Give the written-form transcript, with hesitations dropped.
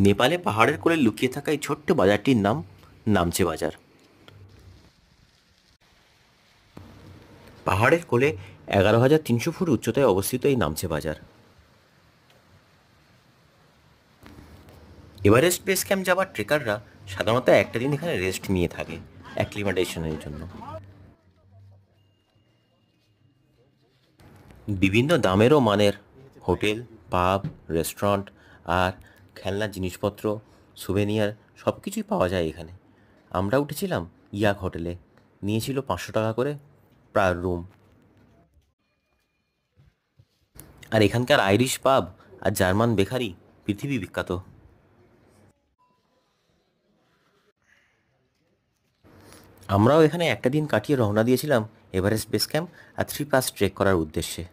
নেপালে পাহাড়ের কোলে লুকিয়ে থাকা এই ছোট্ট বাজারটির নাম নামচে বাজার। পাহাড়ের কোলে 11,300 ফুট উচ্চতায় অবস্থিত এই নামচে বাজার। এভারেস্ট বেস ক্যাম্প যাওয়ার ট্রেকাররা সাধারণত একটা দিন এখানে রেস্ট নিয়ে থাকে অ্যাক্লিমেটেশনের জন্য। বিভিন্ন দামের ও মানের হোটেল, পাব, রেস্টুরেন্ট আর খেলনার জিনিসপত্র, সুভেনিয়ার সব কিছুই পাওয়া যায় এখানে। আমরা উঠেছিলাম ইয়াক হোটেলে, নিয়েছিল 500 টাকা করে পার রুম। আর এখানকার আইরিশ পাব আর জার্মান বেকারি পৃথিবী বিখ্যাত। আমরাও এখানে একটা দিন কাটিয়ে রওনা দিয়েছিলাম এভারেস্ট বেস ক্যাম্প আর 3 পাস ট্রেক করার উদ্দেশ্যে।